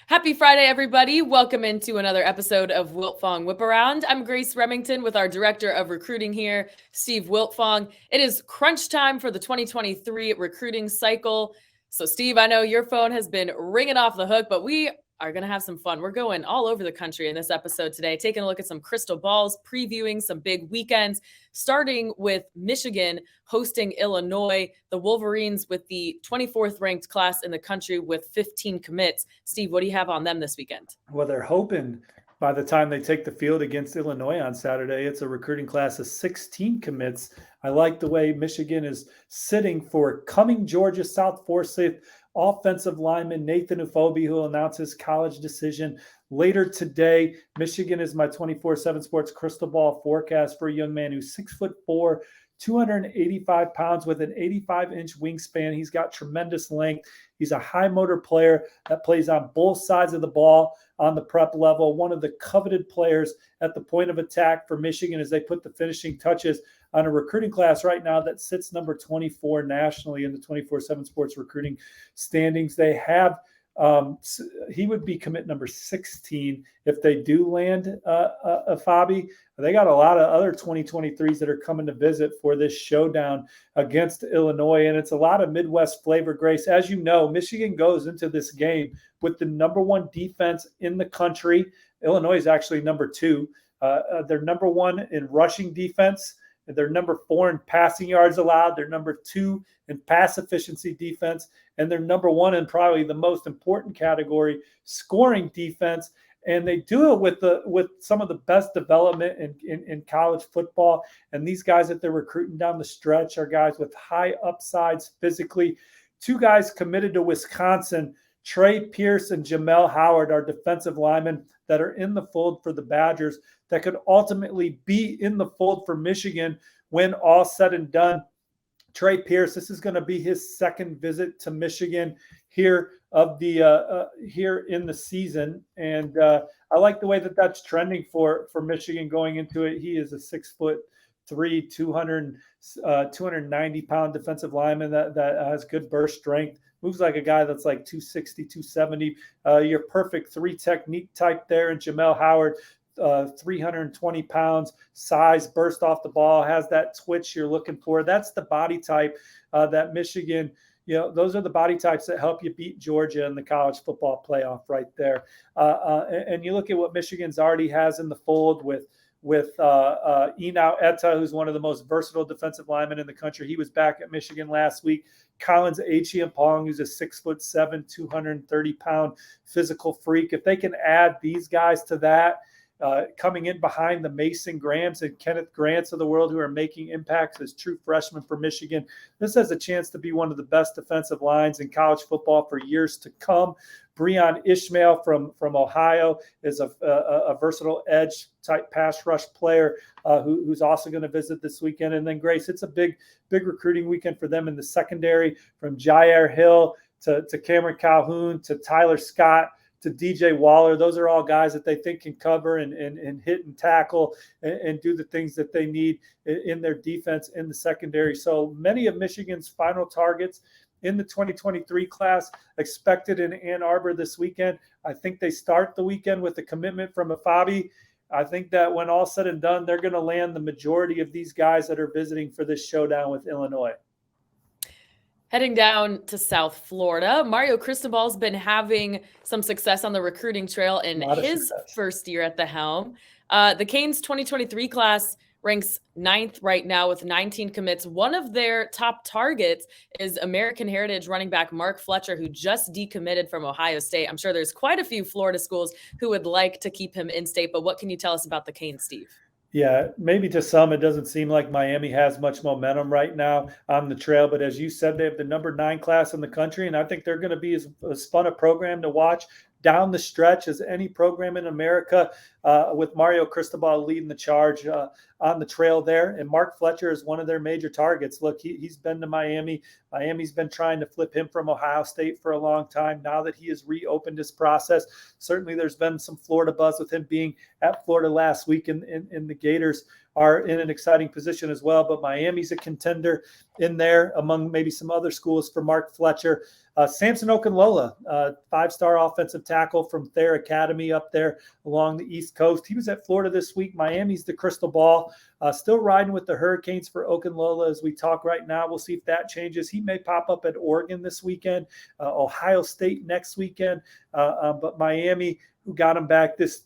Happy Friday, everybody. Welcome into another episode of Wiltfong Whiparound. I'm Grace Remington with our Director of Recruiting here, Steve Wiltfong. It is crunch time for the 2023 recruiting cycle. So, Steve, I know your phone has been ringing off the hook, but we are going to have some fun. We're going all over the country in this episode today, taking a look at some crystal balls, previewing some big weekends, starting with Michigan hosting Illinois, the Wolverines with the 24th ranked class in the country with 15 commits. Steve, what do you have on them this weekend? Well, they're hoping by the time they take the field against Illinois on Saturday, it's a recruiting class of 16 commits. I like the way Michigan is sitting for coming Georgia South Forsyth offensive lineman Nathan Ufobi, who will announce his college decision later today. Michigan is my 24/7 Sports crystal ball forecast for a young man who's 6'4", 285 pounds with an 85-inch wingspan. He's got tremendous length. He's a high motor player that plays on both sides of the ball on the prep level. One of the coveted players at the point of attack for Michigan as they put the finishing touches on a recruiting class right now that sits number 24 nationally in the 24/7 Sports recruiting standings. They have he would be commit number 16 if they do land a Fabi. They got a lot of other 2023s that are coming to visit for this showdown against Illinois, and it's a lot of Midwest flavor, Grace. As you know, Michigan goes into this game with the number one defense in the country. Illinois is actually number two. They're number one in rushing defense. They're number 4 in passing yards allowed. They're number 2 in pass efficiency defense. And they're number 1 in probably the most important category, scoring defense. And they do it with some of the best development in college football. And these guys that they're recruiting down the stretch are guys with high upsides physically. 2 guys committed to Wisconsin, Trey Pierce and Jamel Howard, are defensive linemen that are in the fold for the Badgers that could ultimately be in the fold for Michigan when all said and done. Trey Pierce, this is going to be his second visit to Michigan here in the season, and I like the way that that's trending for Michigan going into it. He is a 6'3", 290-pound defensive lineman that has good burst strength. Moves like a guy that's like 260, 270. Your perfect 3 technique type there. And Jamel Howard, 320 pounds, size, burst off the ball, has that twitch you're looking for. That's the body type that Michigan, those are the body types that help you beat Georgia in the college football playoff right there. And you look at what Michigan's already has in the fold with Enow Etta, who's one of the most versatile defensive linemen in the country. He was back at Michigan last week. Collins Achiampong, who's a 6'7", 230-pound physical freak. If they can add these guys to that, coming in behind the Mason Grahams and Kenneth Grants of the world who are making impacts as true freshmen for Michigan, this has a chance to be one of the best defensive lines in college football for years to come. Breon Ishmael from Ohio is a versatile edge type pass rush player who's also going to visit this weekend. And then Grace, it's a big recruiting weekend for them in the secondary, from Jair Hill to Cameron Calhoun to Tyler Scott to DJ Waller. Those are all guys that they think can cover and hit and tackle and do the things that they need in their defense in the secondary. So many of Michigan's final targets in the 2023 class expected in Ann Arbor this weekend. I think they start the weekend with a commitment from a Fabi. I think that when all said and done, they're going to land the majority of these guys that are visiting for this showdown with Illinois. Heading down to South Florida, Mario Cristobal's been having some success on the recruiting trail in his first year at the helm. The Canes 2023 class ranks 9th right now with 19 commits. One of their top targets is American Heritage running back Mark Fletcher, who just decommitted from Ohio State. I'm sure there's quite a few Florida schools who would like to keep him in state, but what can you tell us about the Canes, Steve? Yeah, maybe to some it doesn't seem like Miami has much momentum right now on the trail, but as you said, they have the number 9 class in the country, and I think they're going to be as fun a program to watch down the stretch as any program in America, with Mario Cristobal leading the charge on the trail there. And Mark Fletcher is one of their major targets. Look, he's been to Miami. Miami's been trying to flip him from Ohio State for a long time. Now that he has reopened his process, certainly there's been some Florida buzz with him being at Florida last week, and the Gators are in an exciting position as well. But Miami's a contender in there among maybe some other schools for Mark Fletcher. Samson Okunlola, 5-star offensive tackle from Thayer Academy up there along the East Coast. He was at Florida this week. Miami's the crystal ball. Still riding with the Hurricanes for Okunlola as we talk right now. We'll see if that changes. He may pop up at Oregon this weekend, Ohio State next weekend. But Miami, who got him back this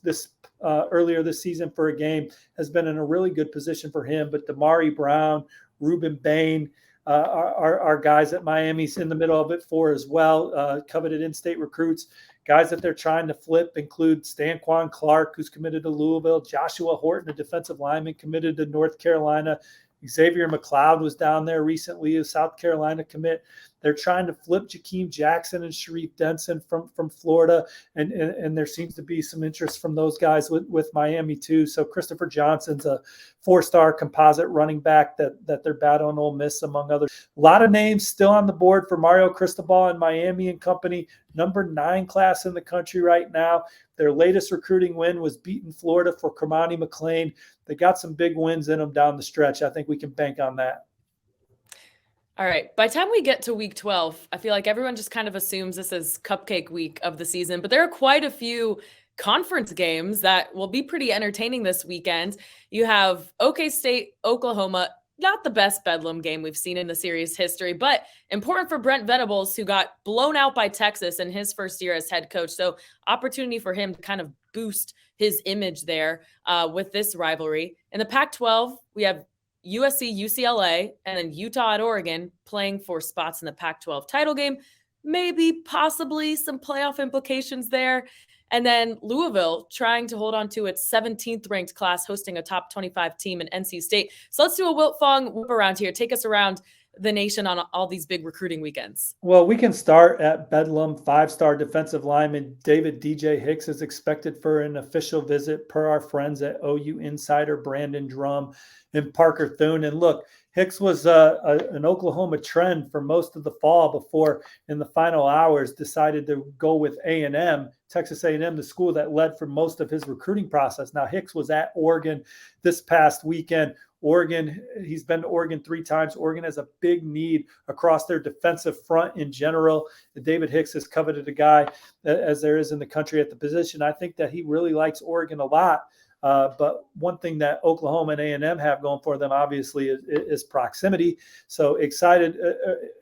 earlier this season for a game, has been in a really good position for him. But Damari Brown, Ruben Bain, are guys that Miami's in the middle of it for as well. Coveted in-state recruits. Guys that they're trying to flip include Stanquan Clark, who's committed to Louisville, Joshua Horton, a defensive lineman committed to North Carolina. Xavier McLeod was down there recently, a South Carolina commit. They're trying to flip Jakeem Jackson and Sharif Denson from Florida, and there seems to be some interest from those guys with Miami too. So Christopher Johnson's a 4-star composite running back that they're battling Ole Miss, among others. A lot of names still on the board for Mario Cristobal and Miami and company. Number 9 class in the country right now. Their latest recruiting win was beating Florida for Kermani McLean. They got some big wins in them down the stretch. I think we can bank on that. All right. By the time we get to week 12, I feel like everyone just kind of assumes this is cupcake week of the season, but there are quite a few conference games that will be pretty entertaining this weekend. You have OK State, Oklahoma, not the best Bedlam game we've seen in the series history, but important for Brent Venables, who got blown out by Texas in his first year as head coach. So opportunity for him to kind of boost his image there with this rivalry. In the Pac-12, we have USC, UCLA, and then Utah at Oregon playing for spots in the Pac-12 title game. Maybe possibly some playoff implications there. And then Louisville trying to hold on to its 17th ranked class, hosting a top 25 team in NC State. So let's do a Wiltfong Whiparound here. Take us around the nation on all these big recruiting weekends. Well, we can start at Bedlam. 5-star defensive lineman David DJ Hicks is expected for an official visit per our friends at OU Insider, Brandon Drum and Parker Thune. And look, Hicks was an Oklahoma trend for most of the fall before in the final hours decided to go with A&M, Texas A&M, the school that led for most of his recruiting process. Now, Hicks was at Oregon this past weekend. Oregon, he's been to Oregon 3 times. Oregon has a big need across their defensive front in general. David Hicks is coveted a guy as there is in the country at the position. I think that he really likes Oregon a lot. But one thing that Oklahoma and A&M have going for them, obviously, is proximity. So excited.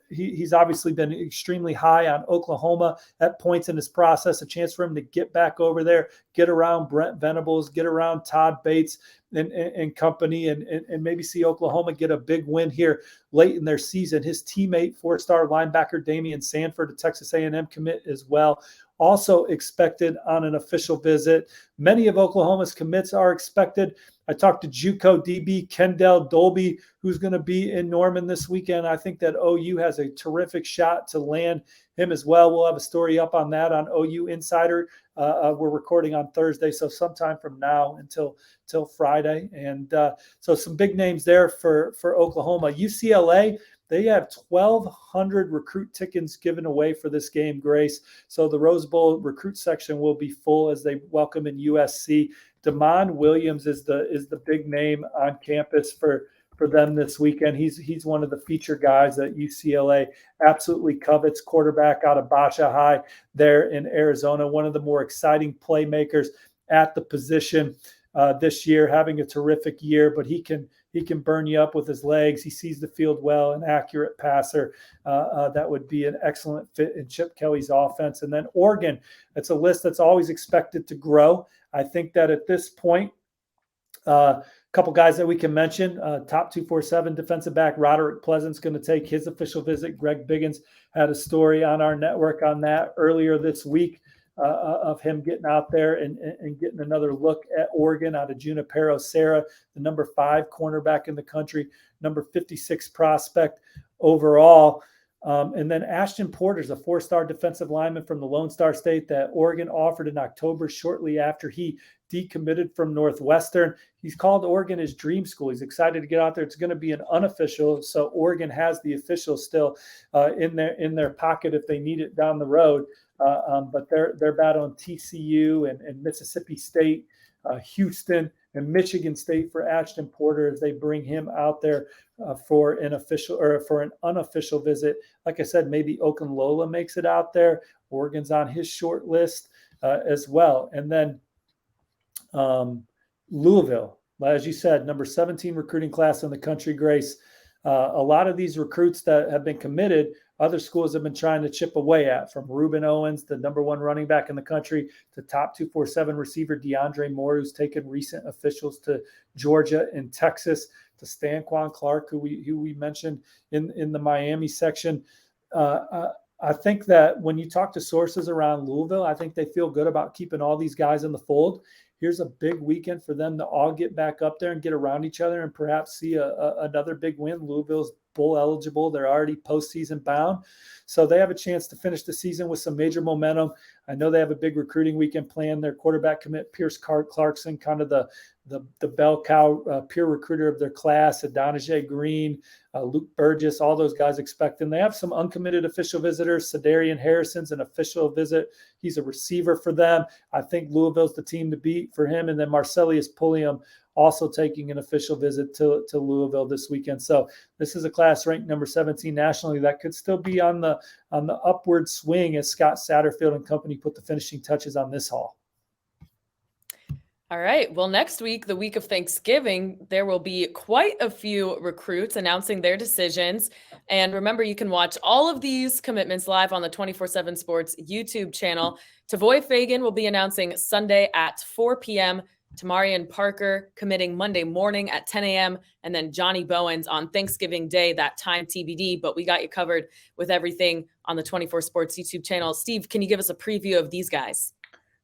He's obviously been extremely high on Oklahoma at points in his process, a chance for him to get back over there, get around Brent Venables, get around Todd Bates and company, and maybe see Oklahoma get a big win here late in their season. His teammate, 4-star linebacker Damian Sanford, a Texas A&M commit as well, also expected on an official visit. Many of Oklahoma's commits are expected. I talked to JUCO DB Kendall Dolby, who's going to be in Norman this weekend. I think that OU has a terrific shot to land him as well. We'll have a story up on that on OU Insider. We're recording on Thursday, so sometime from now until Friday. And so some big names there for Oklahoma. UCLA, they have 1,200 recruit tickets given away for this game, Grace. So the Rose Bowl recruit section will be full as they welcome in USC. Damon Williams is the big name on campus for them this weekend. He's one of the feature guys that UCLA absolutely covets, quarterback out of Basha High there in Arizona, one of the more exciting playmakers at the position this year, having a terrific year, but he can burn you up with his legs. He sees the field well, an accurate passer. That would be an excellent fit in Chip Kelly's offense. And then Oregon, it's a list that's always expected to grow. I think that at this point, a couple guys that we can mention, top 247 defensive back Roderick Pleasant's going to take his official visit. Greg Biggins had a story on our network on that earlier this week. Of him getting out there and getting another look at Oregon out of Junipero Serra, the number 5 cornerback in the country, number 56 prospect overall. And then Ashton Porter's a 4-star defensive lineman from the Lone Star State that Oregon offered in October shortly after he decommitted from Northwestern. He's called Oregon his dream school. He's excited to get out there. It's going to be an unofficial, so Oregon has the official still in their pocket if they need it down the road. But they're battling TCU and Mississippi State Houston, and Michigan State for Ashton Porter as they bring him out there for an official or for an unofficial visit. Like I said, maybe Okunlola makes it out there. Oregon's on his short list as well. And then Louisville, as you said, number 17 recruiting class in the country, Grace. A lot of these recruits that have been committed, other schools have been trying to chip away at, from Reuben Owens, the number 1 running back in the country, to top 247 receiver DeAndre Moore, who's taken recent officials to Georgia and Texas, to Stanquan Clark, who we mentioned in the Miami section. I think that when you talk to sources around Louisville, I think they feel good about keeping all these guys in the fold. Here's a big weekend for them to all get back up there and get around each other and perhaps see another big win. Louisville's bowl eligible. They're already postseason bound. So they have a chance to finish the season with some major momentum. I know they have a big recruiting weekend planned. Their quarterback commit, Pierce Clarkson, kind of the bell cow peer recruiter of their class, Adonijah Green, Luke Burgess, all those guys expect them. They have some uncommitted official visitors. Cedarian Harrison's an official visit. He's a receiver for them. I think Louisville's the team to beat for him. And then Marcellus Pulliam also taking an official visit to Louisville this weekend. So this is a class ranked number 17 nationally that could still be on the upward swing as Scott Satterfield and company put the finishing touches on this haul. All right. Well, next week, the week of Thanksgiving, there will be quite a few recruits announcing their decisions. And remember, you can watch all of these commitments live on the 24/7 Sports YouTube channel. Tavoy Fagan will be announcing Sunday at 4 p.m. Tamarian Parker committing Monday morning at 10 a.m. And then Johnny Bowens on Thanksgiving Day, that time TBD. But we got you covered with everything on the 24 Sports YouTube channel. Steve, can you give us a preview of these guys?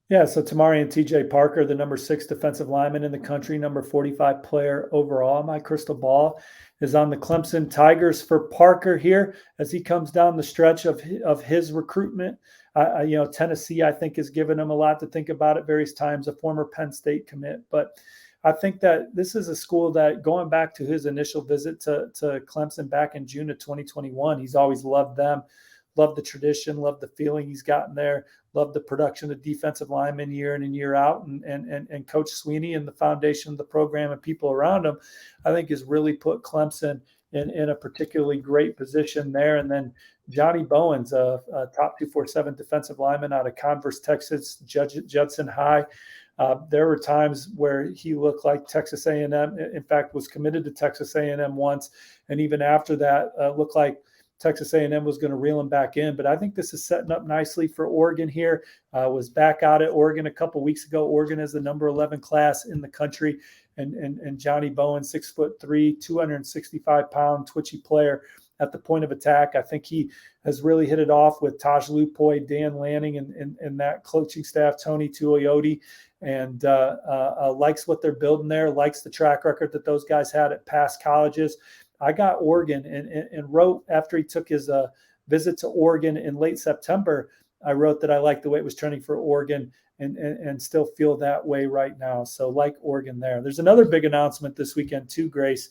Yeah, so Tamarian TJ Parker, the number 6 defensive lineman in the country, number 45 player overall. My crystal ball is on the Clemson Tigers for Parker here as he comes down the stretch of his recruitment. Tennessee, I think, has given him a lot to think about at various times, a former Penn State commit. But I think that this is a school that, going back to his initial visit to Clemson back in June of 2021, he's always loved them. Love the tradition, love the feeling he's gotten there, love the production of defensive linemen year in and year out. And Coach Sweeney and the foundation of the program and people around him, I think, has really put Clemson in a particularly great position there. And then Johnny Bowens, a top 247 defensive lineman out of Converse, Texas, Judson High. There were times where he looked like Texas A&M, in fact, was committed to Texas A&M once. And even after that, looked like Texas A&M was going to reel him back in. But I think this is setting up nicely for Oregon here. Was back out at Oregon a couple weeks ago. Oregon is the number 11 class in the country. And Johnny Bowen, 6'3", 265-pound twitchy player at the point of attack. I think he has really hit it off with Taj Lupoy, Dan Lanning, and that coaching staff, Tony Tuioti, and likes what they're building there, likes the track record that those guys had at past colleges. I got Oregon and wrote after he took his visit to Oregon in late September, I wrote that I liked the way it was trending for Oregon and still feel that way right now. So like Oregon there. There's another big announcement this weekend too, Grace.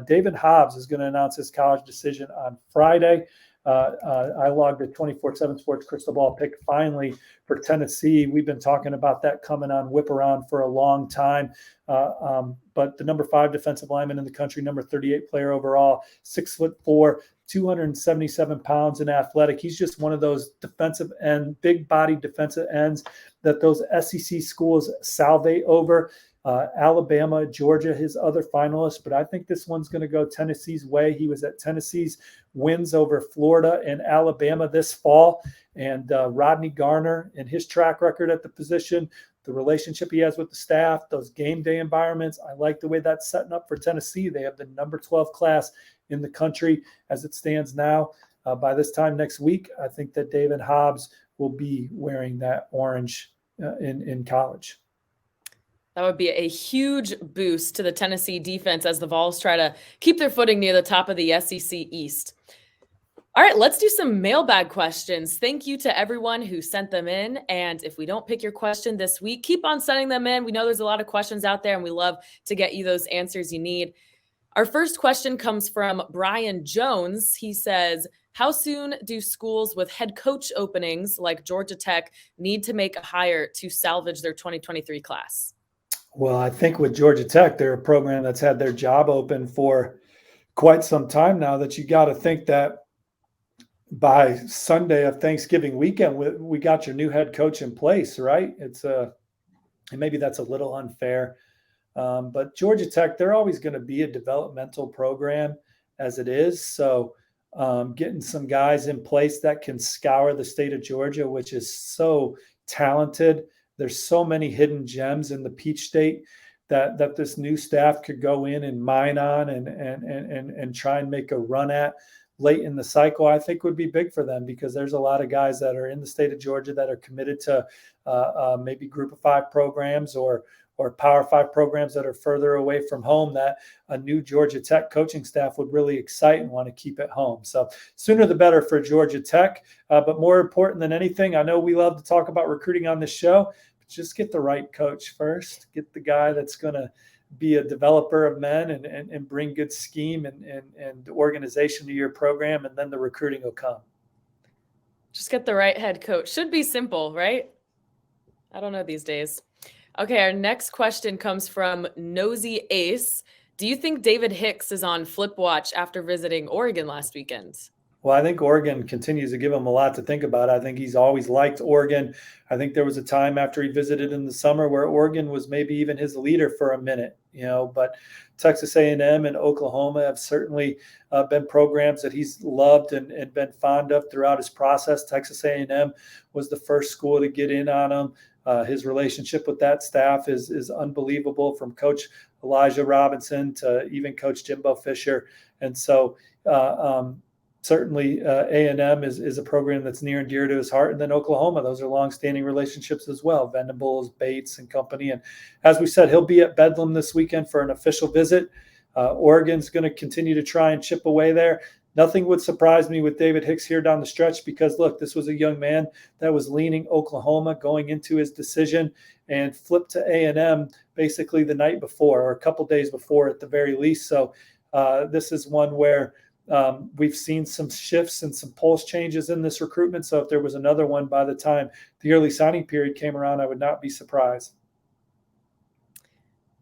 David Hobbs is going to announce his college decision on Friday. I logged a 24/7 Sports crystal ball pick finally for Tennessee. We've been talking about that coming on Whiparound for a long time. But the number 5 defensive lineman in the country, number 38 player overall, 6'4", 277 pounds and athletic. He's just one of those defensive end, big body defensive ends that those SEC schools salivate over. Alabama, Georgia, his other finalists, but I think this one's going to go Tennessee's way. He was at Tennessee's wins over Florida and Alabama this fall, and Rodney Garner and his track record at the position, the relationship he has with the staff, those game day environments. I like the way that's setting up for Tennessee. They have the number 12 class in the country as it stands now. By this time next week, I think that David Hobbs will be wearing that orange in college. That would be a huge boost to the Tennessee defense as the Vols try to keep their footing near the top of the SEC East. All right, let's do some mailbag questions. Thank you to everyone who sent them in. And if we don't pick your question this week, keep on sending them in. We know there's a lot of questions out there, and we love to get you those answers you need. Our first question comes from Brian Jones. He says, how soon do schools with head coach openings like Georgia Tech need to make a hire to salvage their 2023 class? Well, I think with Georgia Tech, they're a program that's had their job open for quite some time now. That you got to think that by Sunday of Thanksgiving weekend, we got your new head coach in place, right? And maybe that's a little unfair. But Georgia Tech, they're always going to be a developmental program as it is. So getting some guys in place that can scour the state of Georgia, which is so talented. There's so many hidden gems in the Peach State that this new staff could go in and mine on and try and make a run at late in the cycle, I think would be big for them, because there's a lot of guys that are in the state of Georgia that are committed to maybe Group of Five programs or Power Five programs that are further away from home, that a new Georgia Tech coaching staff would really excite and want to keep at home. So sooner the better for Georgia Tech. But more important than anything, I know we love to talk about recruiting on this show, but just get the right coach first. Get the guy that's going to be a developer of men and bring good scheme and organization to your program, and then the recruiting will come. Just get the right head coach. Should be simple, right? I don't know these days. Okay, our next question comes from Nosy Ace. Do you think David Hicks is on flip watch after visiting Oregon last weekend? Well, I think Oregon continues to give him a lot to think about. I think he's always liked Oregon. I think there was a time after he visited in the summer where Oregon was maybe even his leader for a minute, but Texas A&M and Oklahoma have certainly been programs that he's loved and been fond of throughout his process. Texas A&M was the first school to get in on him. His relationship with that staff is unbelievable, from Coach Elijah Robinson to even Coach Jimbo Fisher. And so certainly A&M is a program that's near and dear to his heart. And then Oklahoma, those are longstanding relationships as well. Venables, Bates, and company. And as we said, he'll be at Bedlam this weekend for an official visit. Oregon's going to continue to try and chip away there. Nothing would surprise me with David Hicks here down the stretch, because, look, this was a young man that was leaning Oklahoma going into his decision and flipped to A&M basically the night before, or a couple days before at the very least. So this is one where we've seen some shifts and some pulse changes in this recruitment. So if there was another one by the time the early signing period came around, I would not be surprised.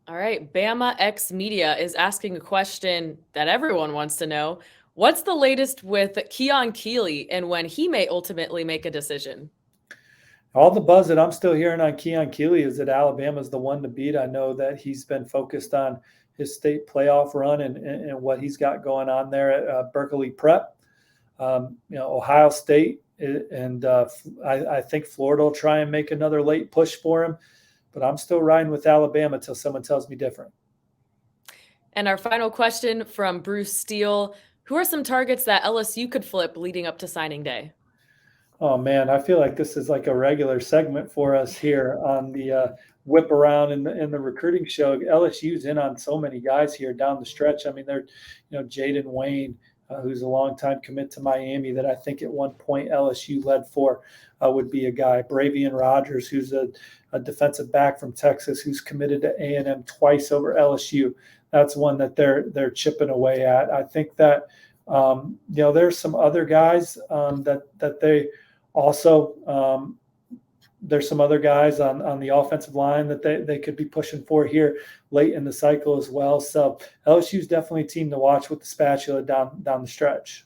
All right. Bama X Media is asking a question that everyone wants to know. What's the latest with Keon Keeley and when he may ultimately make a decision? All the buzz that I'm still hearing on Keon Keeley is that Alabama's the one to beat. I know that he's been focused on his state playoff run and what he's got going on there at Berkeley Prep. Ohio State, and I think Florida will try and make another late push for him. But I'm still riding with Alabama until someone tells me different. And our final question from Bruce Steele. Who are some targets that LSU could flip leading up to signing day? Oh, man, I feel like this is like a regular segment for us here on the Whip Around in the recruiting show. LSU's in on so many guys here down the stretch. I mean, they're, Jaden Wayne, who's a longtime commit to Miami that I think at one point LSU led for would be a guy. Bravian Rogers, who's a defensive back from Texas, who's committed to A&M twice over LSU. That's one that they're chipping away at. I think that there's some other guys that they also there's some other guys on the offensive line that they could be pushing for here late in the cycle as well. So LSU is definitely a team to watch with the spatula down the stretch.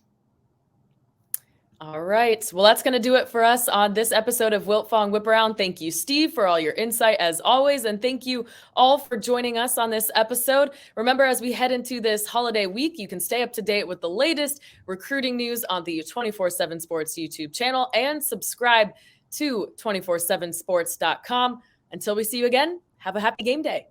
All right. Well, that's going to do it for us on this episode of Wiltfong Whiparound. Thank you, Steve, for all your insight as always. And thank you all for joining us on this episode. Remember, as we head into this holiday week, you can stay up to date with the latest recruiting news on the 24/7 Sports YouTube channel and subscribe to 247sports.com. Until we see you again, have a happy game day.